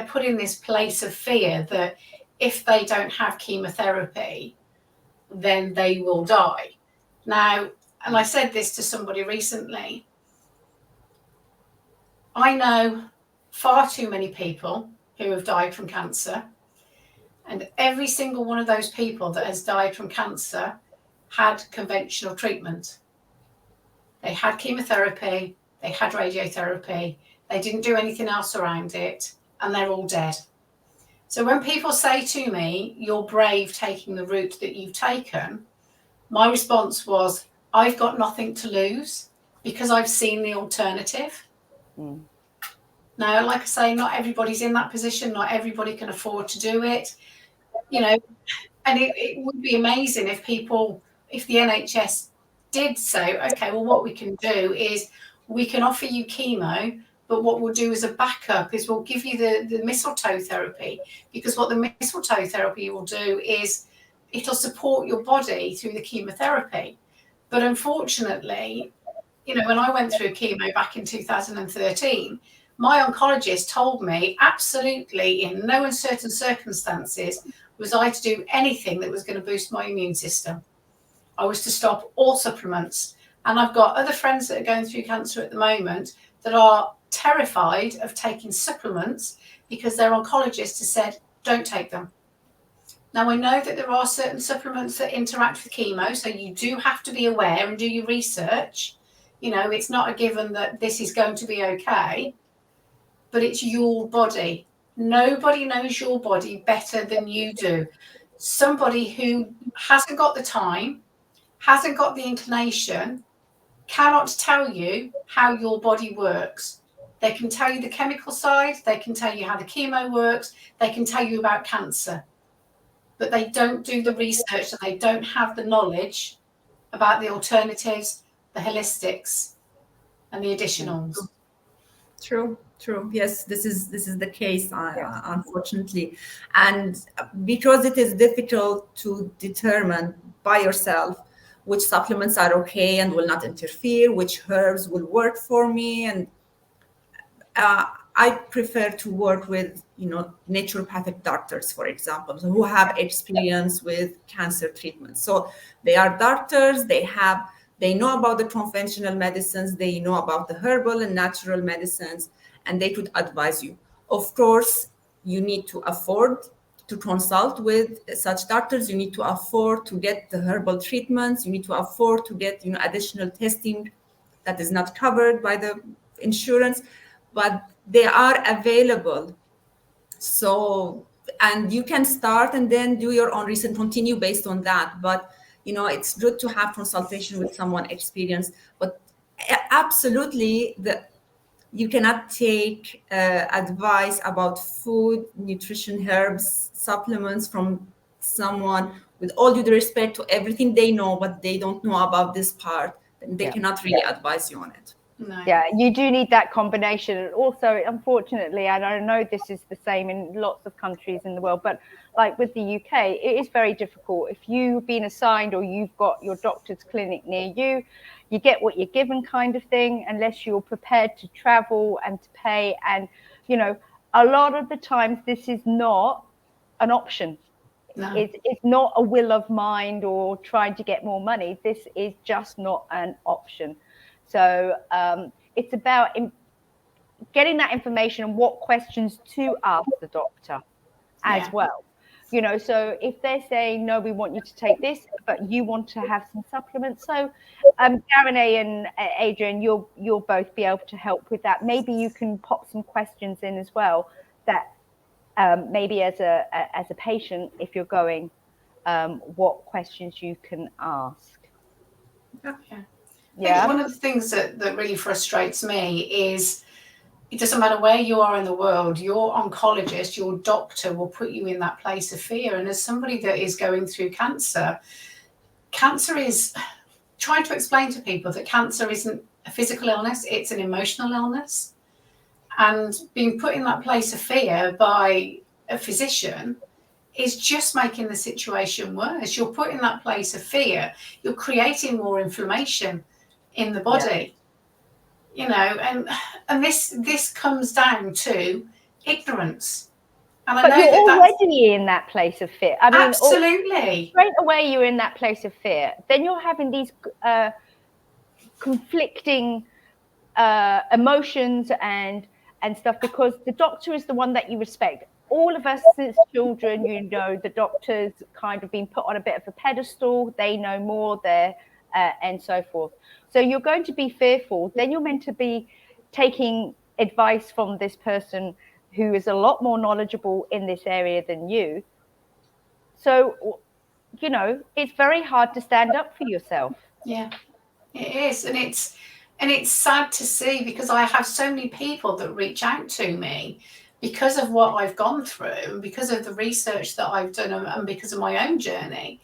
put in this place of fear that if they don't have chemotherapy, then they will die. Now, and I said this to somebody recently, I know far too many people who have died from cancer, and every single one of those people that has died from cancer had conventional treatment. They had chemotherapy, they had radiotherapy, they didn't do anything else around it, and they're all dead. So when people say to me, you're brave taking the route that you've taken, my response was, I've got nothing to lose because I've seen the alternative. Now, like I say, not everybody's in that position. Not everybody can afford to do it. You know, and it would be amazing if the NHS did say, okay, well, what we can do is we can offer you chemo, but what we'll do as a backup is we'll give you the mistletoe therapy, because what the mistletoe therapy will do is it'll support your body through the chemotherapy. But unfortunately, you know, when I went through chemo back in 2013, my oncologist told me absolutely in no uncertain circumstances was I to do anything that was going to boost my immune system. I was to stop all supplements. And I've got other friends that are going through cancer at the moment that are terrified of taking supplements because their oncologist has said, don't take them. Now, I know that there are certain supplements that interact with chemo, so you do have to be aware and do your research. You know, it's not a given that this is going to be okay, but it's your body. Nobody knows your body better than you do. Somebody who hasn't got the time, hasn't got the inclination, cannot tell you how your body works. They can tell you the chemical side, they can tell you how the chemo works, they can tell you about cancer, but they don't do the research and they don't have the knowledge about the alternatives, the holistics, and the additionals. True. Yes, this is the case, unfortunately, and because it is difficult to determine by yourself which supplements are okay and will not interfere, which herbs will work for me, and I prefer to work with, naturopathic doctors, for example, who have experience with cancer treatment. So they are doctors, they know about the conventional medicines, they know about the herbal and natural medicines, and they could advise you. Of course, you need to afford to consult with such doctors. You need to afford to get the herbal treatments. You need to afford to get, additional testing that is not covered by the insurance, but they are available. So, and you can start and then do your own research, continue based on that. But, it's good to have consultation with someone experienced. But absolutely, you cannot take advice about food, nutrition, herbs, supplements from someone with all due respect to everything they know, but they don't know about this part. And they cannot really advise you on it. No. Yeah, you do need that combination. And also, unfortunately, and I know this is the same in lots of countries in the world, but like with the UK, it is very difficult. If you've been assigned or you've got your doctor's clinic near you, you get what you're given kind of thing, unless you're prepared to travel and to pay. And, a lot of the times this is not an option. No. It's not a will of mind or trying to get more money. This is just not an option. So it's about getting that information and what questions to ask the doctor as well. So if they're saying, no, we want you to take this, but you want to have some supplements. So Garineh and Adrienne, you'll both be able to help with that. Maybe you can pop some questions in as well that maybe as a patient, if you're going, what questions you can ask. Yeah. One of the things that really frustrates me is it doesn't matter where you are in the world, your oncologist, your doctor will put you in that place of fear. And as somebody that is going through cancer is trying to explain to people that cancer isn't a physical illness, it's an emotional illness. And being put in that place of fear by a physician is just making the situation worse. You're put in that place of fear, you're creating more inflammation in the body. And this comes down to ignorance. And I know you're already in that place of fear. I mean, absolutely. Straight away, you're in that place of fear. Then you're having these conflicting emotions and stuff, because the doctor is the one that you respect. All of us since children, the doctors kind of been put on a bit of a pedestal. They know more there and so forth. So you're going to be fearful. Then you're meant to be taking advice from this person who is a lot more knowledgeable in this area than you. So, it's very hard to stand up for yourself. Yeah, it is. And it's sad to see, because I have so many people that reach out to me because of what I've gone through and because of the research that I've done and because of my own journey.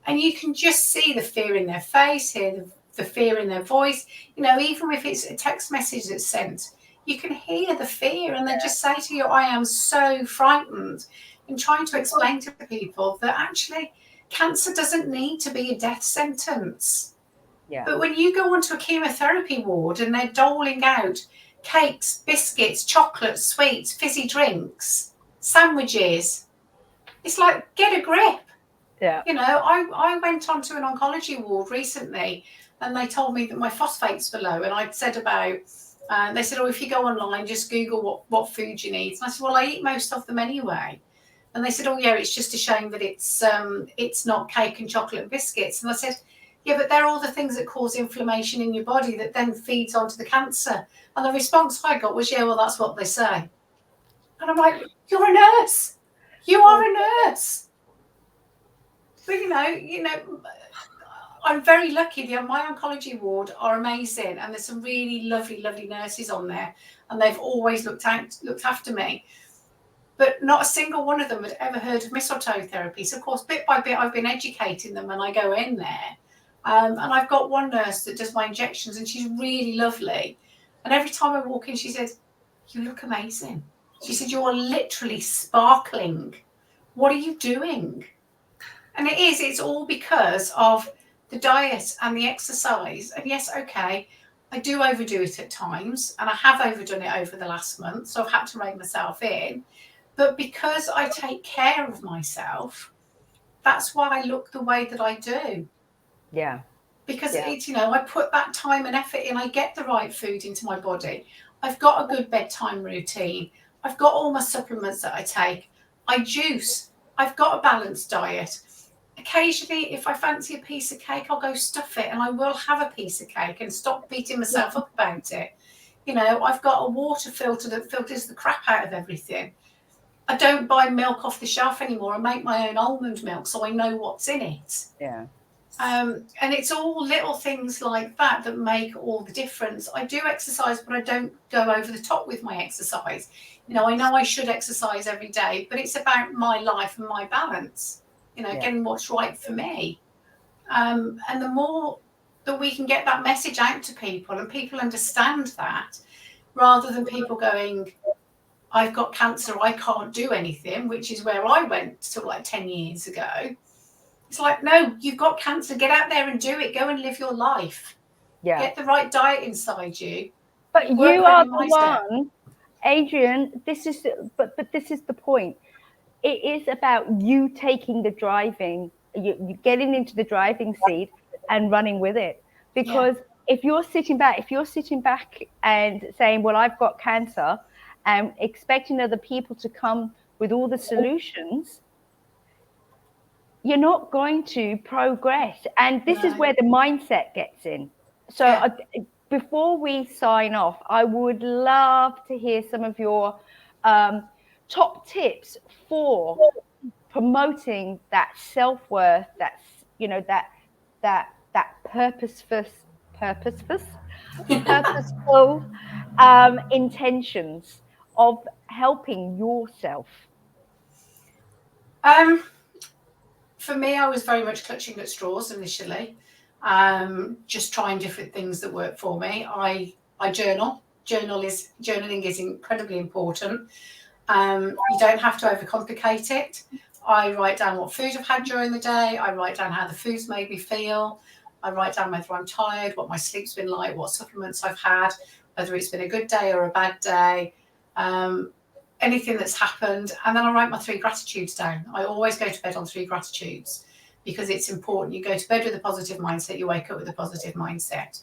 And you can just see the fear in their face, hear the fear in their voice. Even if it's a text message that's sent, you can hear the fear, and they just say to you, I am so frightened, and trying to explain to people that actually cancer doesn't need to be a death sentence. Yeah. But when you go onto a chemotherapy ward and they're doling out cakes, biscuits, chocolates, sweets, fizzy drinks, sandwiches, it's like, get a grip. Yeah. I went onto an oncology ward recently, and they told me that my phosphates were low, and I'd said they said, if you go online, just Google what food you need. And I said, well, I eat most of them anyway. And they said, it's just a shame that it's not cake and chocolate and biscuits. And I said, yeah, but they're all the things that cause inflammation in your body that then feeds onto the cancer. And the response I got was, well, that's what they say. And I'm like, you're a nurse. You are a nurse. But, I'm very lucky. My oncology ward are amazing, and there's some really lovely, lovely nurses on there, and they've always looked after me. But not a single one of them had ever heard of mistletoe therapy. So, of course, bit by bit, I've been educating them when I go in there. And I've got one nurse that does my injections, and she's really lovely. And every time I walk in, she says, you look amazing. She said, you are literally sparkling. What are you doing? And it's all because of the diet and the exercise. And yes, okay, I do overdo it at times, and I have overdone it over the last month, so I've had to rein myself in. But because I take care of myself, that's why I look the way that I do. Yeah. Because it's, I put that time and effort in, I get the right food into my body. I've got a good bedtime routine. I've got all my supplements that I take. I juice. I've got a balanced diet. Occasionally, if I fancy a piece of cake, I'll go stuff it, and I will have a piece of cake and stop beating myself up about it. You know, I've got a water filter that filters the crap out of everything. I don't buy milk off the shelf anymore. I make my own almond milk, so I know what's in it. Yeah. And it's all little things like that that make all the difference. I do exercise, but I don't go over the top with my exercise. You know I should exercise every day, but it's about my life and my balance, you know, getting what's right for me. And the more that we can get that message out to people and people understand that, rather than people going, I've got cancer, I can't do anything, which is where I went to like 10 years ago. It's like, no, you've got cancer. Get out there and do it. Go and live your life. Yeah. Get the right diet inside you. But you are the one, Adrienne. This is the point. It is about you taking the driving, you getting into the driving seat and running with it. Because if you're sitting back and saying, well, I've got cancer, and expecting other people to come with all the solutions, you're not going to progress. And this is where the mindset gets in. So before we sign off, I would love to hear some of your top tips for promoting that self-worth, that's, you know, that purposeful intentions of helping yourself. For me, I was very much clutching at straws initially, just trying different things that work for me. I journal. Journaling is incredibly important. You don't have to overcomplicate it. I write down what food I've had during the day. I write down how the food's made me feel. I write down whether I'm tired, what my sleep's been like, what supplements I've had, whether it's been a good day or a bad day. Anything that's happened, and then I write my 3 gratitudes down. I always go to bed on 3 gratitudes because it's important. You go to bed with a positive mindset, you wake up with a positive mindset.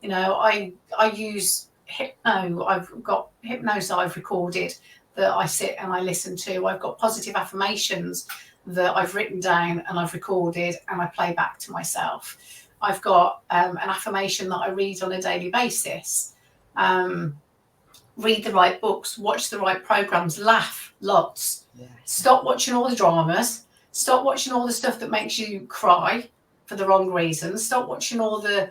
You know, I use Hypno. I've got Hypnos that I've recorded that I sit and I listen to. I've got positive affirmations that I've written down and I've recorded and I play back to myself. I've got an affirmation that I read on a daily basis. Read the right books, watch the right programs, laugh lots. Stop watching all the dramas. Stop watching all the stuff that makes you cry for the wrong reasons. Stop watching all the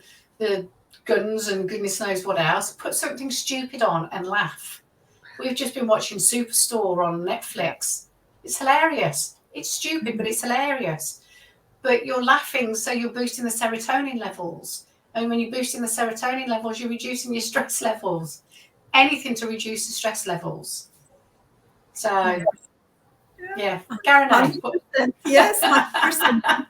guns and goodness knows what else. Put something stupid on and laugh. We've just been watching Superstore on Netflix. It's hilarious. It's stupid, but it's hilarious. But you're laughing, so you're boosting the serotonin levels. And when you're boosting the serotonin levels, you're reducing your stress levels. Anything to reduce the stress levels. So, Garineh. Yes, 100%.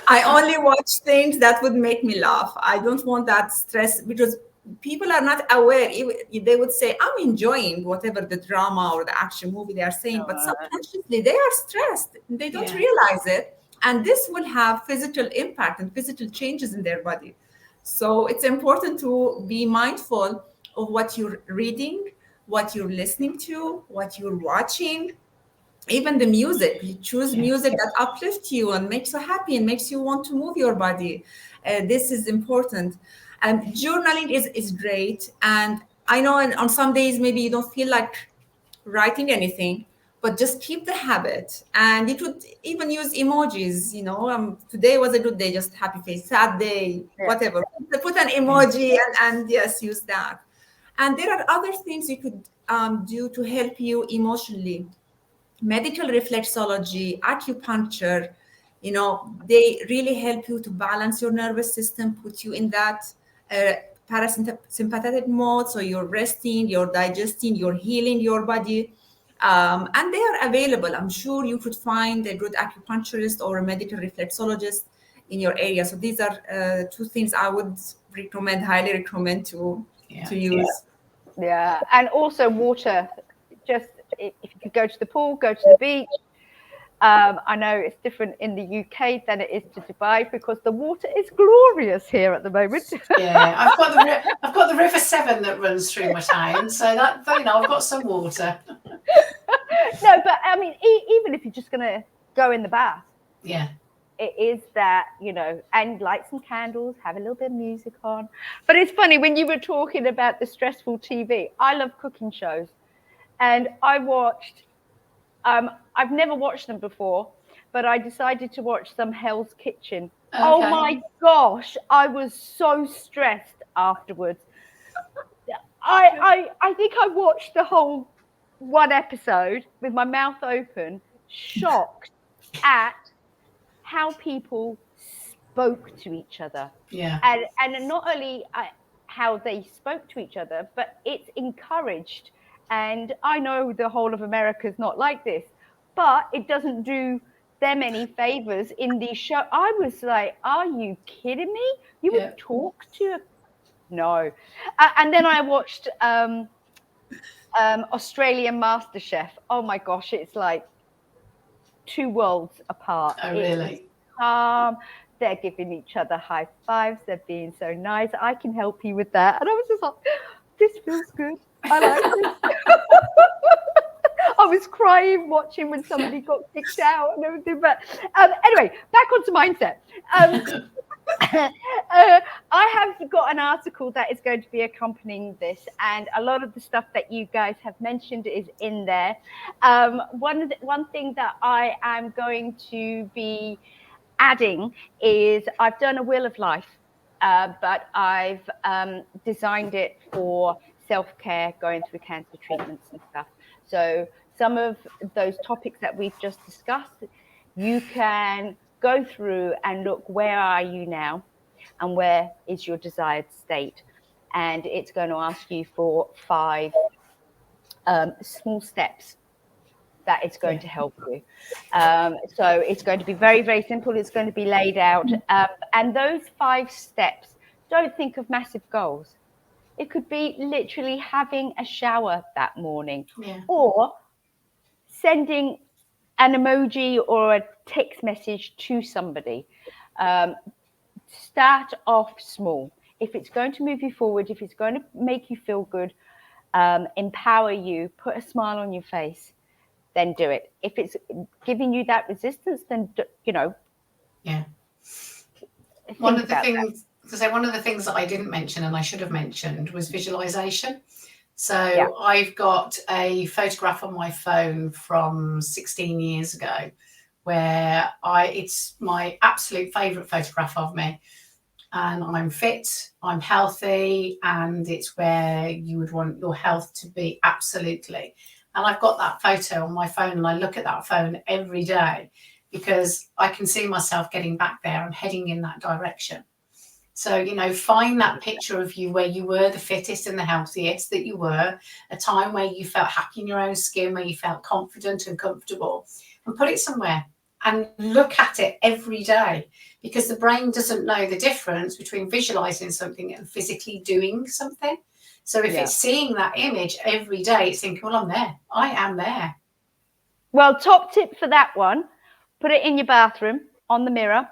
I only watch things that would make me laugh. I don't want that stress, because people are not aware. They would say, I'm enjoying whatever the drama or the action movie they are saying, but subconsciously they are stressed. They don't realize it. And this will have physical impact and physical changes in their body. So it's important to be mindful of what you're reading, what you're listening to, what you're watching, even the music. You choose music that uplifts you and makes you happy and makes you want to move your body. This is important. And journaling is great. And I know on some days maybe you don't feel like writing anything, but just keep the habit. And it would even use emojis, you know, today was a good day, just happy face, sad day, whatever. Put an emoji and yes, use that. And there are other things you could do to help you emotionally. Medical reflexology, acupuncture, you know, they really help you to balance your nervous system, put you in that parasympathetic mode. So you're resting, you're digesting, you're healing your body. And they are available. I'm sure you could find a good acupuncturist or a medical reflexologist in your area. So these are 2 things I would highly recommend to use. And also water. Just if you could go to the pool, go to the beach, I know it's different in the UK than it is to Dubai because the water is glorious here at the moment. Yeah, I've got the River Severn that runs through my town, so that I've got some water. No, but I mean, even if you're just going to go in the bath, yeah, it is that, and light some candles, have a little bit of music on. But it's funny when you were talking about the stressful TV. I love cooking shows, and I watched. I've never watched them before, but I decided to watch some Hell's Kitchen. okay. Oh my gosh, I was so stressed afterwards. I think I watched the whole one episode with my mouth open, shocked at how people spoke to each other. Yeah. And not only how they spoke to each other, but it's encouraged. And I know the whole of America is not like this, but it doesn't do them any favors in these shows. I was like, are you kidding me? You would talk to no. And then I watched Australian MasterChef. Oh my gosh, it's like two worlds apart. Oh, really? Calm. They're giving each other high fives. They're being so nice. I can help you with that. And I was just like, this feels good. I like this. I was crying watching when somebody got kicked out and everything. But anyway, back onto mindset. I have got an article that is going to be accompanying this, and a lot of the stuff that you guys have mentioned is in there. One thing that I am going to be adding is I've done a Wheel of Life, but I've designed it for self-care, going through cancer treatments and stuff. So some of those topics that we've just discussed, you can go through and look, where are you now and where is your desired state? And it's going to ask you for 5 small steps that it's going to help you. So it's going to be very, very simple. It's going to be laid out. And those 5 steps, don't think of massive goals. It could be literally having a shower that morning, or sending an emoji or a text message to somebody. Start off small. If it's going to move you forward, if it's going to make you feel good, empower you, put a smile on your face, then do it. If it's giving you that resistance, then, Yeah. One of the things that I didn't mention and I should have mentioned was visualization. So I've got a photograph on my phone from 16 years ago where it's my absolute favorite photograph of me. And I'm fit, I'm healthy, and it's where you would want your health to be absolutely. And I've got that photo on my phone, and I look at that phone every day because I can see myself getting back there and heading in that direction. So, find that picture of you where you were the fittest and the healthiest that you were, a time where you felt happy in your own skin, where you felt confident and comfortable, and put it somewhere and look at it every day, because the brain doesn't know the difference between visualizing something and physically doing something. So if it's seeing that image every day, it's thinking, well, I'm there. I am there. Well, top tip for that one, put it in your bathroom on the mirror.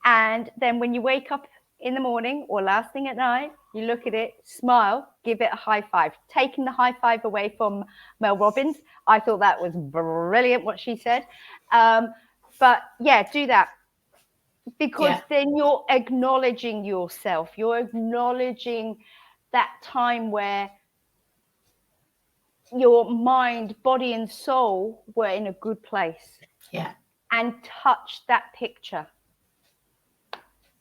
And then when you wake up in the morning or last thing at night, you look at it, smile, give it a high five. Taking the high five away from Mel Robbins. I thought that was brilliant what she said. But do that. Because then you're acknowledging yourself. You're acknowledging that time where your mind, body and soul were in a good place. Yeah. And touch that picture.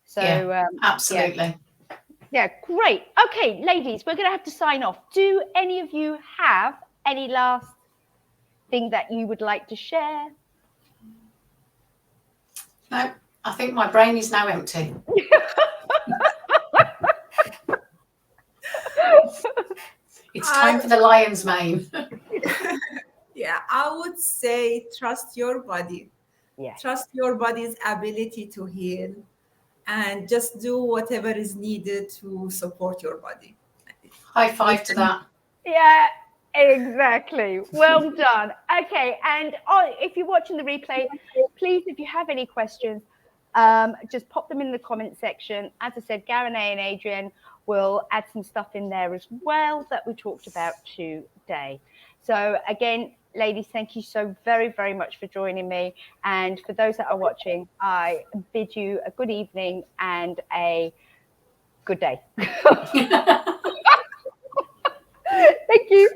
So absolutely. Yeah, great. Okay, ladies, we're going to have to sign off. Do any of you have any last thing that you would like to share? No, I think my brain is now empty. It's time for the lion's mane. Yeah, I would say trust your body. Yeah. Trust your body's ability to heal, and just do whatever is needed to support your body. High five to that. Yeah, Exactly. Well done. Okay. And if you're watching the replay, please, if you have any questions, just pop them in the comment section. As I said, Garineh and Adrienne will add some stuff in there as well that we talked about today. So again, ladies, thank you so very, very much for joining me. And for those that are watching, I bid you a good evening and a good day. Thank you.